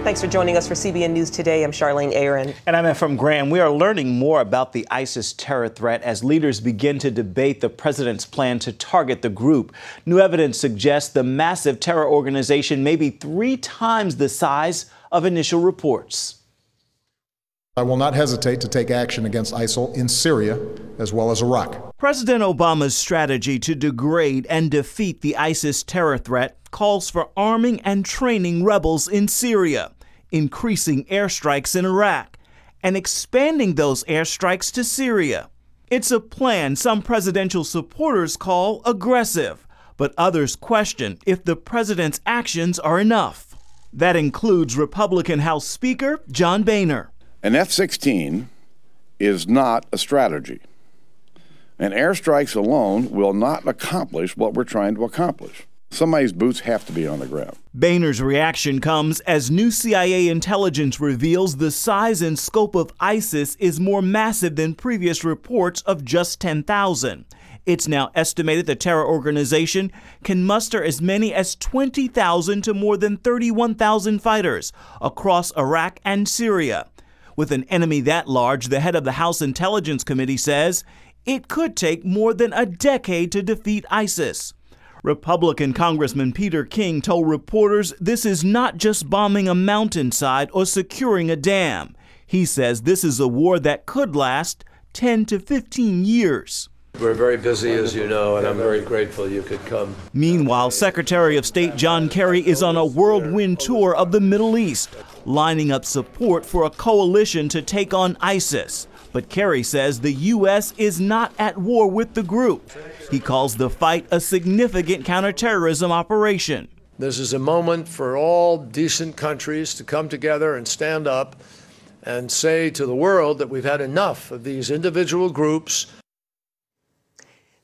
Thanks for joining us for CBN News Today. I'm Charlene Aaron. And I'm Efrem Graham. We are learning more about the ISIS terror threat as leaders begin to debate the president's plan to target the group. New evidence suggests the massive terror organization may be 3 times the size of initial reports. I will not hesitate to take action against ISIL in Syria as well as Iraq. President Obama's strategy to degrade and defeat the ISIS terror threat calls for arming and training rebels in Syria, increasing airstrikes in Iraq, and expanding those airstrikes to Syria. It's a plan some presidential supporters call aggressive, but others question if the president's actions are enough. That includes Republican House Speaker John Boehner. An F-16 is not a strategy, and airstrikes alone will not accomplish what we're trying to accomplish. Somebody's boots have to be on the ground. Boehner's reaction comes as new CIA intelligence reveals the size and scope of ISIS is more massive than previous reports of just 10,000. It's now estimated the terror organization can muster as many as 20,000 to more than 31,000 fighters across Iraq and Syria. With an enemy that large, the head of the House Intelligence Committee says it could take more than a decade to defeat ISIS. Republican Congressman Peter King told reporters this is not just bombing a mountainside or securing a dam. He says this is a war that could last 10 to 15 years. We're very busy, as you know, and I'm very grateful you could come. Meanwhile, Secretary of State John Kerry is on a whirlwind tour of the Middle East, lining up support for a coalition to take on ISIS. But Kerry says the U.S. is not at war with the group. He calls the fight a significant counterterrorism operation. This is a moment for all decent countries to come together and stand up and say to the world that we've had enough of these individual groups.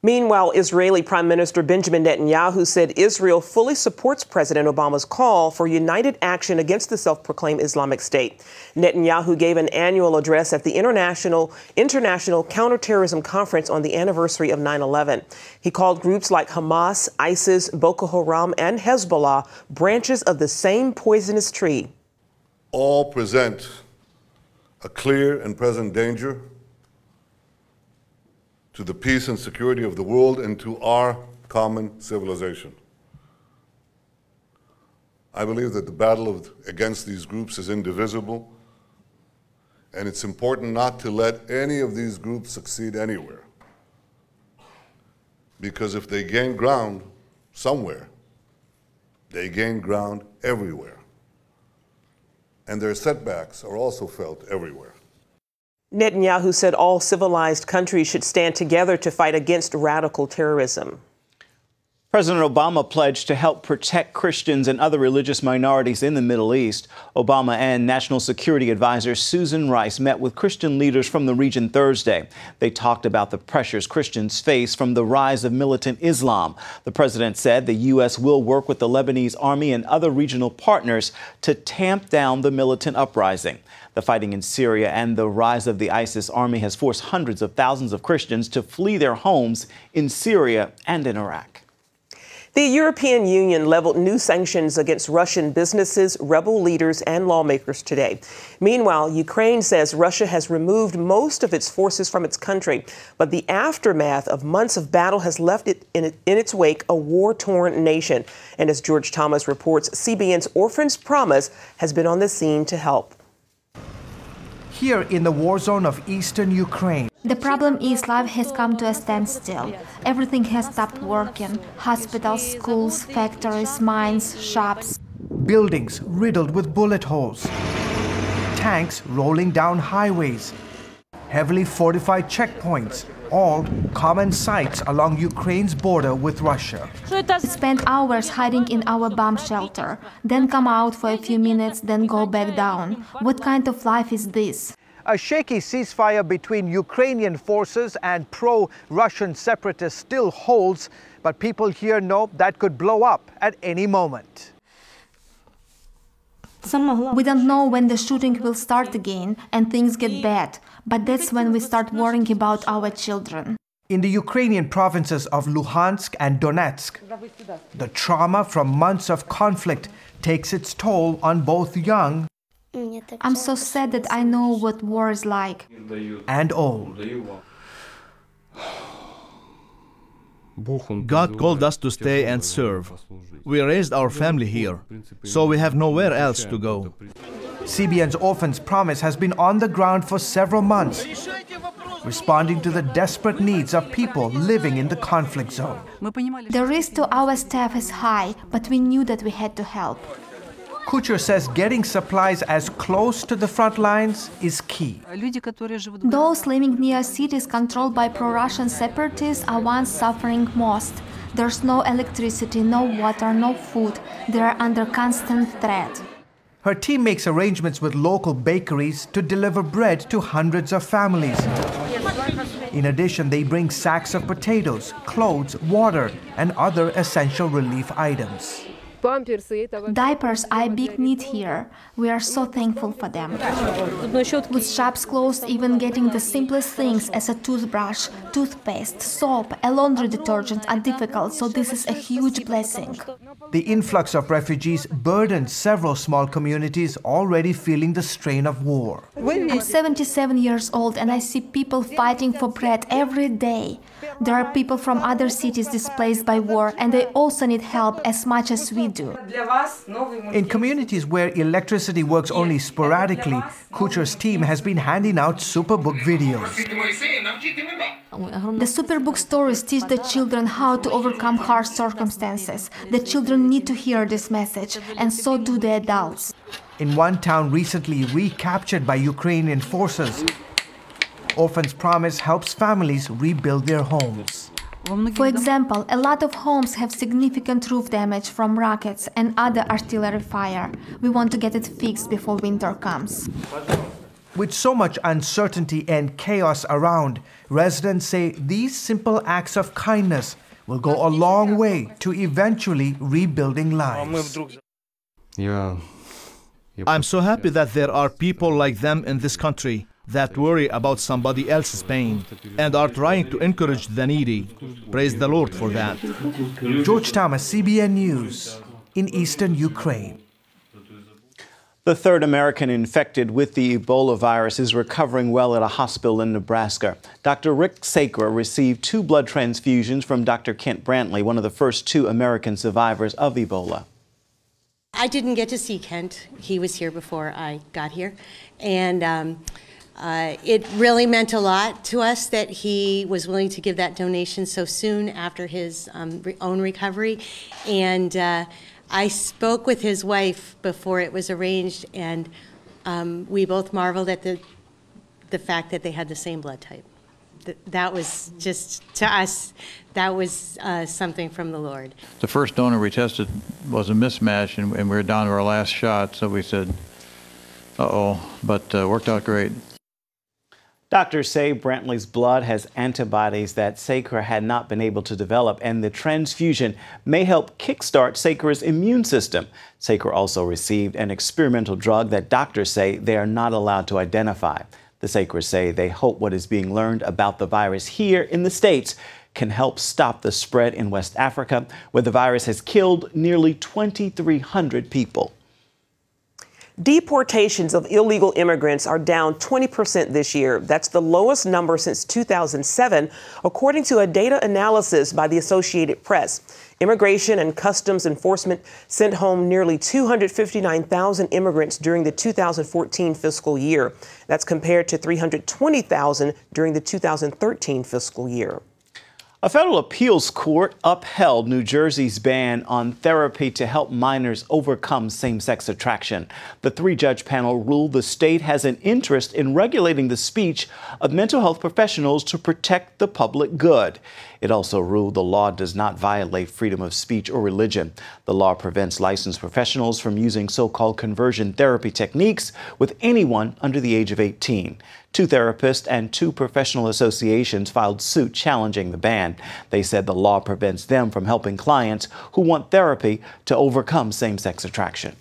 Meanwhile, Israeli Prime Minister Benjamin Netanyahu said Israel fully supports President Obama's call for united action against the self-proclaimed Islamic State. Netanyahu gave an annual address at the International Counterterrorism Conference on the anniversary of 9/11. He called groups like Hamas, ISIS, Boko Haram, and Hezbollah branches of the same poisonous tree. All present a clear and present danger to the peace and security of the world and to our common civilization. I believe that the battle against these groups is indivisible, and it's important not to let any of these groups succeed anywhere. Because if they gain ground somewhere, they gain ground everywhere. And their setbacks are also felt everywhere. Netanyahu said all civilized countries should stand together to fight against radical terrorism. President Obama pledged to help protect Christians and other religious minorities in the Middle East. Obama and National Security Advisor Susan Rice met with Christian leaders from the region Thursday. They talked about the pressures Christians face from the rise of militant Islam. The president said the U.S. will work with the Lebanese army and other regional partners to tamp down the militant uprising. The fighting in Syria and the rise of the ISIS army has forced hundreds of thousands of Christians to flee their homes in Syria and in Iraq. The European Union leveled new sanctions against Russian businesses, rebel leaders, and lawmakers today. Meanwhile, Ukraine says Russia has removed most of its forces from its country, but the aftermath of months of battle has left it in its wake a war-torn nation. And as George Thomas reports, CBN's Orphans Promise has been on the scene to help. Here in the war zone of eastern Ukraine, the problem is life has come to a standstill. Everything has stopped working. Hospitals, schools, factories, mines, shops. Buildings riddled with bullet holes. Tanks rolling down highways. Heavily fortified checkpoints. All common sights along Ukraine's border with Russia. We spend hours hiding in our bomb shelter, then come out for a few minutes, then go back down. What kind of life is this? A shaky ceasefire between Ukrainian forces and pro-Russian separatists still holds, but people here know that could blow up at any moment. We don't know when the shooting will start again and things get bad, but that's when we start worrying about our children. In the Ukrainian provinces of Luhansk and Donetsk, the trauma from months of conflict takes its toll on both young I'm so sad that I know what war is like. And old. God called us to stay and serve. We raised our family here, so we have nowhere else to go. CBN's Orphans Promise has been on the ground for several months, responding to the desperate needs of people living in the conflict zone. The risk to our staff is high, but we knew that we had to help. Kucher says getting supplies as close to the front lines is key. Those living near cities controlled by pro-Russian separatists are ones suffering most. There's no electricity, no water, no food. They are under constant threat. Her team makes arrangements with local bakeries to deliver bread to hundreds of families. In addition, they bring sacks of potatoes, clothes, water, and other essential relief items. Diapers are a big need here. We are so thankful for them. With shops closed, even getting the simplest things as a toothbrush, toothpaste, soap, and laundry detergent are difficult, so this is a huge blessing. The influx of refugees burdened several small communities already feeling the strain of war. I'm 77 years old and I see people fighting for bread every day. There are people from other cities displaced by war and they also need help as much as we do. In communities where electricity works only sporadically, Kucher's team has been handing out Superbook videos. The Superbook stories teach the children how to overcome harsh circumstances. The children need to hear this message, and so do the adults. In one town recently recaptured by Ukrainian forces, Orphans Promise helps families rebuild their homes. For example, a lot of homes have significant roof damage from rockets and other artillery fire. We want to get it fixed before winter comes. With so much uncertainty and chaos around, residents say these simple acts of kindness will go a long way to eventually rebuilding lives. I'm so happy that there are people like them in this country that worry about somebody else's pain and are trying to encourage the needy. Praise the Lord for that. George Thomas, CBN News, in eastern Ukraine. The third American infected with the Ebola virus is recovering well at a hospital in Nebraska. Dr. Rick Sakra received 2 blood transfusions from Dr. Kent Brantley, one of the first 2 American survivors of Ebola. I didn't get to see Kent. He was here before I got here. And it really meant a lot to us that he was willing to give that donation so soon after his own recovery. And I spoke with his wife before it was arranged, and we both marveled at the fact that they had the same blood type. That was just, to us, that was something from the Lord. The first donor we tested was a mismatch, and we were down to our last shot, so we said, uh-oh, but worked out great. Doctors say Brantley's blood has antibodies that Sakra had not been able to develop, and the transfusion may help kickstart Sakra's immune system. Sakra also received an experimental drug that doctors say they are not allowed to identify. The Sakras say they hope what is being learned about the virus here in the States can help stop the spread in West Africa, where the virus has killed nearly 2,300 people. Deportations of illegal immigrants are down 20% this year. That's the lowest number since 2007, according to a data analysis by the Associated Press. Immigration and Customs Enforcement sent home nearly 259,000 immigrants during the 2014 fiscal year. That's compared to 320,000 during the 2013 fiscal year. A federal appeals court upheld New Jersey's ban on therapy to help minors overcome same-sex attraction. The 3-judge panel ruled the state has an interest in regulating the speech of mental health professionals to protect the public good. It also ruled the law does not violate freedom of speech or religion. The law prevents licensed professionals from using so-called conversion therapy techniques with anyone under the age of 18. 2 therapists and 2 professional associations filed suit challenging the ban. They said the law prevents them from helping clients who want therapy to overcome same-sex attraction.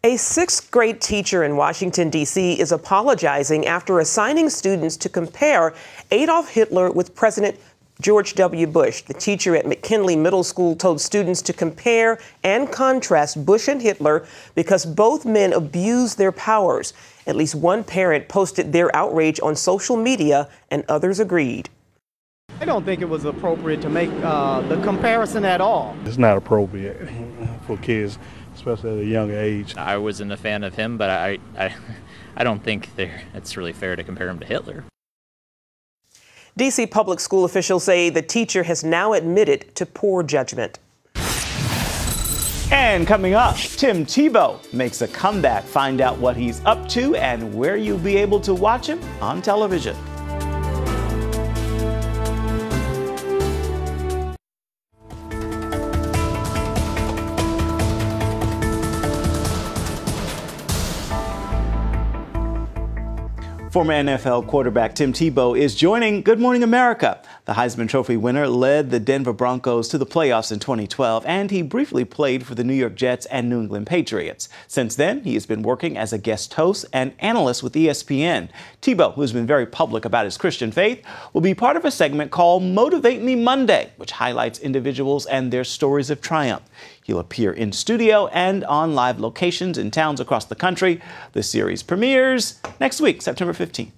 A 6th grade teacher in Washington, D.C. is apologizing after assigning students to compare Adolf Hitler with President George W. Bush, the teacher at McKinley Middle School, told students to compare and contrast Bush and Hitler because both men abused their powers. At least one parent posted their outrage on social media, and others agreed. I don't think it was appropriate to make the comparison at all. It's not appropriate for kids, especially at a young age. I wasn't a fan of him, but I don't think it's really fair to compare him to Hitler. D.C. public school officials say the teacher has now admitted to poor judgment. And coming up, Tim Tebow makes a comeback. Find out what he's up to and where you'll be able to watch him on television. Former NFL quarterback Tim Tebow is joining Good Morning America. The Heisman Trophy winner led the Denver Broncos to the playoffs in 2012, and he briefly played for the New York Jets and New England Patriots. Since then, he has been working as a guest host and analyst with ESPN. Tebow, who has been very public about his Christian faith, will be part of a segment called Motivate Me Monday, which highlights individuals and their stories of triumph. He'll appear in studio and on live locations in towns across the country. The series premieres next week, September 15th.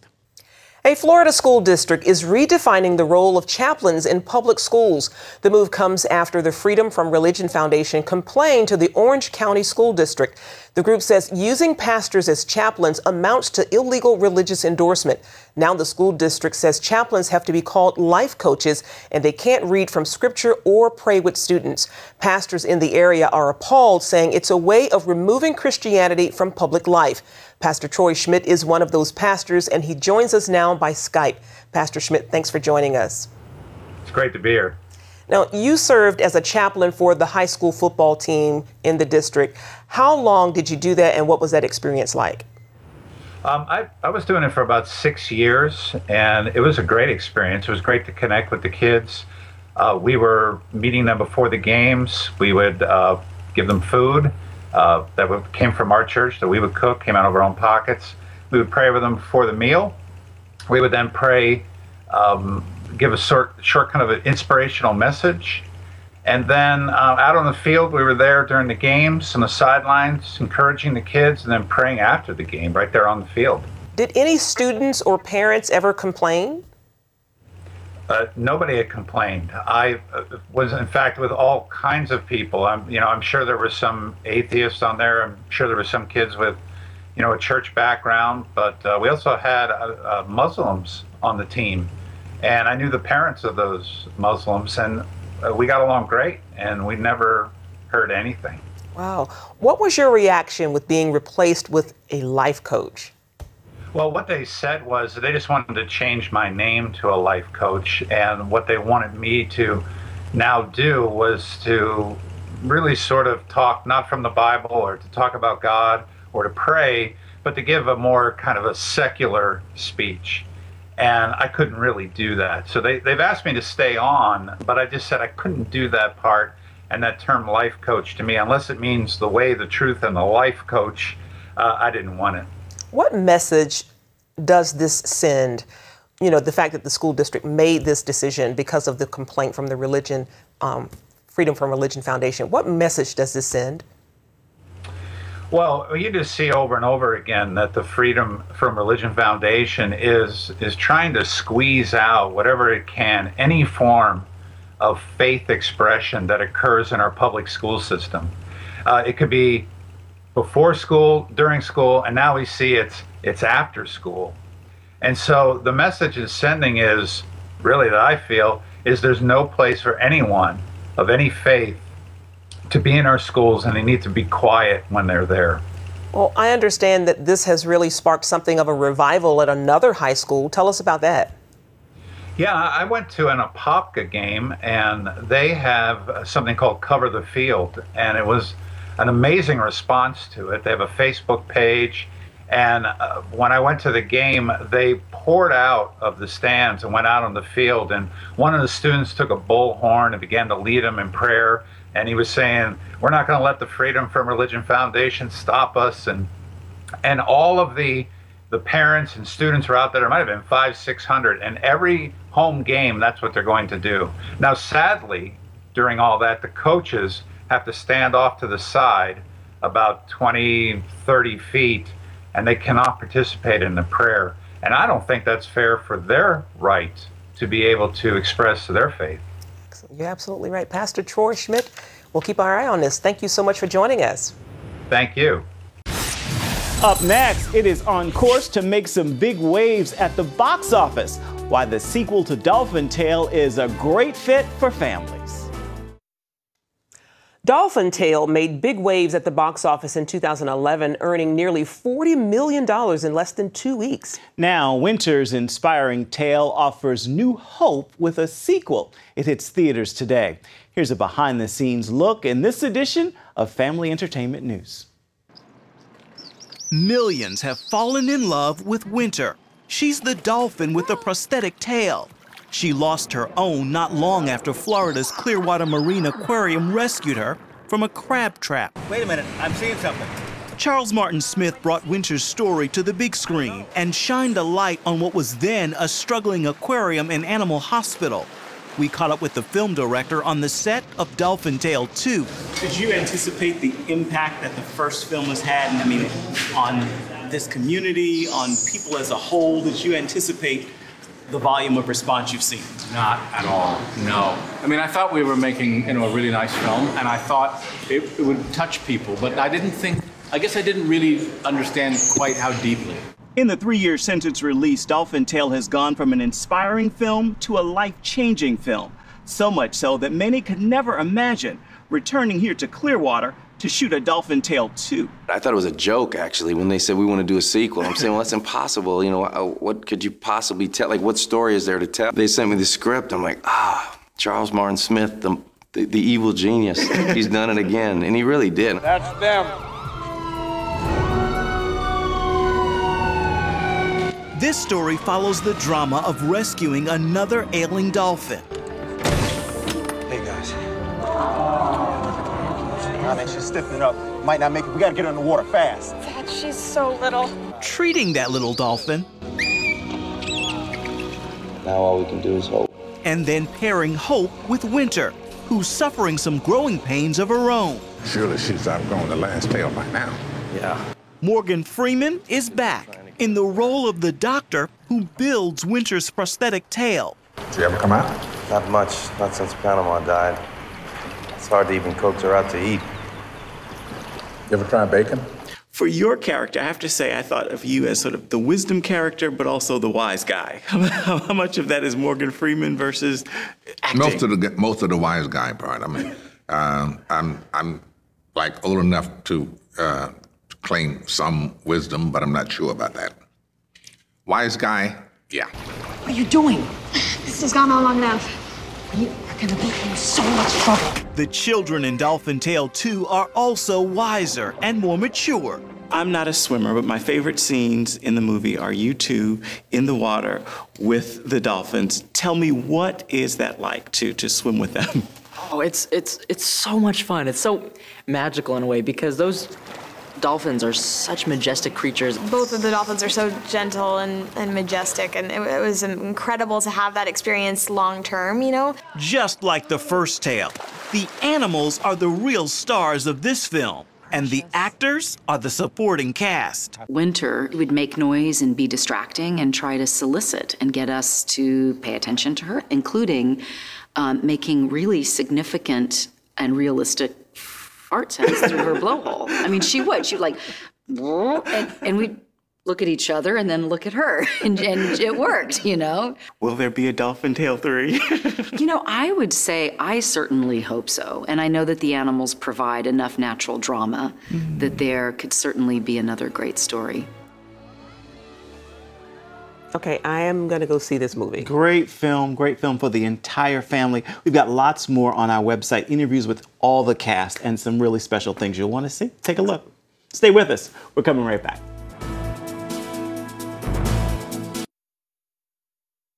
A Florida school district is redefining the role of chaplains in public schools. The move comes after the Freedom from Religion Foundation complained to the Orange County School District. The group says using pastors as chaplains amounts to illegal religious endorsement. Now the school district says chaplains have to be called life coaches and they can't read from scripture or pray with students. Pastors in the area are appalled, saying it's a way of removing Christianity from public life. Pastor Troy Schmidt is one of those pastors, and he joins us now by Skype. Pastor Schmidt, thanks for joining us. It's great to be here. Now, you served as a chaplain for the high school football team in the district. How long did you do that, and what was that experience like? I was doing it for about 6 years, and it was a great experience. It was great to connect with the kids. We were meeting them before the games. We would give them food. That came from our church that we would cook, came out of our own pockets. We would pray with them before the meal. We would then pray, give a short kind of an inspirational message. And then out on the field, we were there during the games, on the sidelines, encouraging the kids, and then praying after the game right there on the field. Did any students or parents ever complain? Nobody had complained. I was, in fact, with all kinds of people. I'm sure there were some atheists on there. I'm sure there were some kids with, a church background. But we also had Muslims on the team, and I knew the parents of those Muslims, and we got along great, and we never heard anything. Wow. What was your reaction with being replaced with a life coach? Well, what they said was they just wanted to change my name to a life coach, and what they wanted me to now do was to really sort of talk not from the Bible or to talk about God or to pray, but to give a more kind of a secular speech. And I couldn't really do that. So they've asked me to stay on, but I just said I couldn't do that part. And that term life coach to me, unless it means the way, the truth, and the life coach, I didn't want it. What message does this send? The fact that the school district made this decision because of the complaint from the Freedom from Religion Foundation. What message does this send? Well, you just see over and over again that the Freedom from Religion Foundation is trying to squeeze out whatever it can, any form of faith expression that occurs in our public school system. It could be before school, during school, and now we see it's after school. And so the message it's sending is, really that I feel, is there's no place for anyone of any faith to be in our schools, and they need to be quiet when they're there. Well, I understand that this has really sparked something of a revival at another high school. Tell us about that. Yeah, I went to an Apopka game, and they have something called Cover the Field, and it was an amazing response to it. They have a Facebook page, and when I went to the game, they poured out of the stands and went out on the field, and one of the students took a bullhorn and began to lead them in prayer, and he was saying, we're not going to let the Freedom from Religion Foundation stop us, and all of the parents and students were out there. There might have been 500-600, and every home game, that's what they're going to do. Now, sadly, during all that, the coaches have to stand off to the side about 20, 30 feet, and they cannot participate in the prayer. And I don't think that's fair for their right to be able to express their faith. You're absolutely right. Pastor Troy Schmidt, we'll keep our eye on this. Thank you so much for joining us. Thank you. Up next, it is on course to make some big waves at the box office. Why the sequel to Dolphin Tale is a great fit for families. Dolphin Tale made big waves at the box office in 2011, earning nearly $40 million in less than 2 weeks. Now, Winter's inspiring tale offers new hope with a sequel. It hits theaters today. Here's a behind-the-scenes look in this edition of Family Entertainment News. Millions have fallen in love with Winter. She's the dolphin with a prosthetic tail. She lost her own not long after Florida's Clearwater Marine Aquarium rescued her from a crab trap. Wait a minute, I'm seeing something. Charles Martin Smith brought Winter's story to the big screen and shined a light on what was then a struggling aquarium and animal hospital. We caught up with the film director on the set of Dolphin Tale 2. Did you anticipate the impact that the first film has had, on this community, on people as a whole? Did you anticipate the volume of response you've seen? Not at all, no. I thought we were making a really nice film, and I thought it would touch people, but I guess I didn't really understand quite how deeply. In the 3-year since its release, Dolphin Tale has gone from an inspiring film to a life-changing film. So much so that many could never imagine returning here to Clearwater to shoot a Dolphin Tale 2. I thought it was a joke, actually, when they said we want to do a sequel. I'm saying, well, that's impossible. What could you possibly tell? Like, what story is there to tell? They sent me the script. I'm like, Charles Martin Smith, the evil genius. He's done it again, and he really did. That's them. This story follows the drama of rescuing another ailing dolphin. Hey, guys. She's stiffening up. Might not make it. We gotta get her in the water fast. Dad, she's so little. Treating that little dolphin. Now all we can do is hope. And then pairing Hope with Winter, who's suffering some growing pains of her own. Surely she's outgrown the last tail by now. Yeah. Morgan Freeman is back in the role of the doctor who builds Winter's prosthetic tail. Did you ever come out? Not much, not since Panama died. It's hard to even coax her out to eat. You ever try bacon? For your character, I have to say, I thought of you as sort of the wisdom character, but also the wise guy. How much of that is Morgan Freeman versus acting? Most of the wise guy part. I'm like old enough to claim some wisdom, but I'm not sure about that. Wise guy, yeah. What are you doing? This has gone on long enough. You are gonna be in so much trouble. The children in Dolphin Tale 2 are also wiser and more mature. I'm not a swimmer, but my favorite scenes in the movie are you two in the water with the dolphins. Tell me, what is that like to swim with them? Oh, it's so much fun. It's so magical in a way because those dolphins are such majestic creatures. Both of the dolphins are so gentle and majestic, and it was incredible to have that experience long term, Just like the first tale, the animals are the real stars of this film, and the actors are the supporting cast. Winter would make noise and be distracting and try to solicit and get us to pay attention to her, including making really significant and realistic fart sounds through her blowhole. She'd like, and we'd look at each other and then look at her, and it worked, Will there be a Dolphin Tale 3? I would say I certainly hope so. And I know that the animals provide enough natural drama that there could certainly be another great story. Okay, I am going to go see this movie. Great film for the entire family. We've got lots more on our website, interviews with all the cast, and some really special things you'll want to see. Take a look. Stay with us. We're coming right back.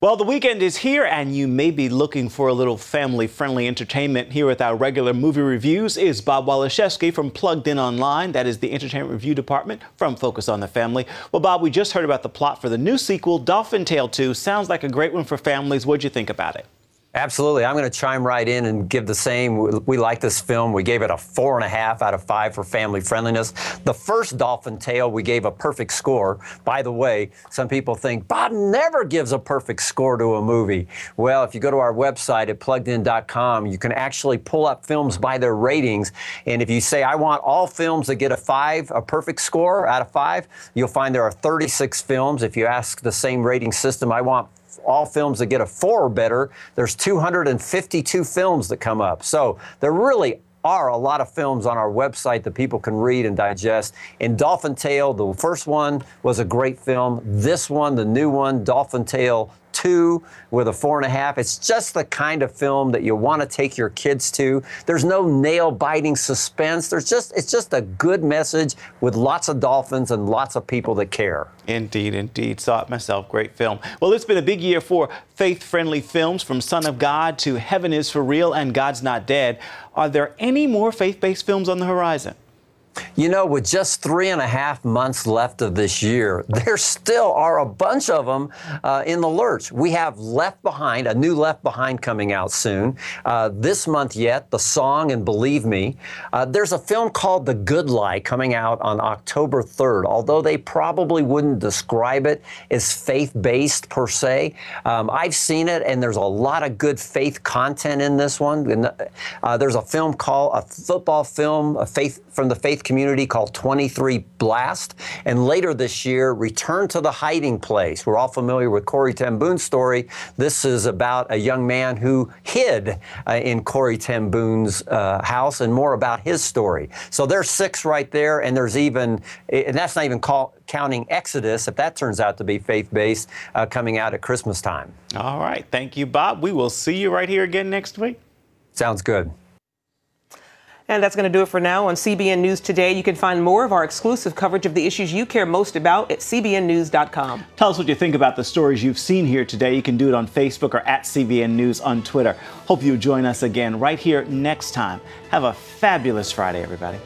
Well, the weekend is here, and you may be looking for a little family-friendly entertainment. Here with our regular movie reviews is Bob Waliszewski from Plugged In Online. That is the entertainment review department from Focus on the Family. Well, Bob, we just heard about the plot for the new sequel, Dolphin Tale 2. Sounds like a great one for families. What'd you think about it? Absolutely. I'm going to chime right in and give the same. We like this film. We gave it a 4.5 out of 5 for family friendliness. The first Dolphin Tale, we gave a perfect score. By the way, some people think Bob never gives a perfect score to a movie. Well, if you go to our website at pluggedin.com, you can actually pull up films by their ratings. And if you say, I want all films that get a perfect score out of 5, you'll find there are 36 films. If you ask the same rating system, I want all films that get a 4 or better, there's 252 films that come up. So there really are a lot of films on our website that people can read and digest. In Dolphin Tale, the first one was a great film. This one, the new one, Dolphin Tale 2 with a 4.5. It's just the kind of film that you want to take your kids to. There's no nail-biting suspense. It's just a good message with lots of dolphins and lots of people that care. Indeed, indeed. Saw it myself. Great film. Well, it's been a big year for faith-friendly films, from Son of God to Heaven is for Real and God's Not Dead. Are there any more faith-based films on the horizon? You know, with just 3.5 months left of this year, there still are a bunch of them in the lurch. We have Left Behind, a new Left Behind coming out soon. This month yet, The Song and Believe Me. There's a film called The Good Lie coming out on October 3rd, although they probably wouldn't describe it as faith-based per se. I've seen it, and there's a lot of good faith content in this one. And, there's a film called, a football film, from the faith community called 23 Blast. And later this year, Return to the Hiding Place. We're all familiar with Corrie ten Boom's story. This is about a young man who hid in Corrie ten Boom's house, and more about his story. So there's 6 right there, and there's even, and that's not even counting Exodus, if that turns out to be faith-based, coming out at Christmas time. All right. Thank you, Bob. We will see you right here again next week. Sounds good. And that's going to do it for now on CBN News Today. You can find more of our exclusive coverage of the issues you care most about at cbnnews.com. Tell us what you think about the stories you've seen here today. You can do it on Facebook or at CBN News on Twitter. Hope you join us again right here next time. Have a fabulous Friday, everybody.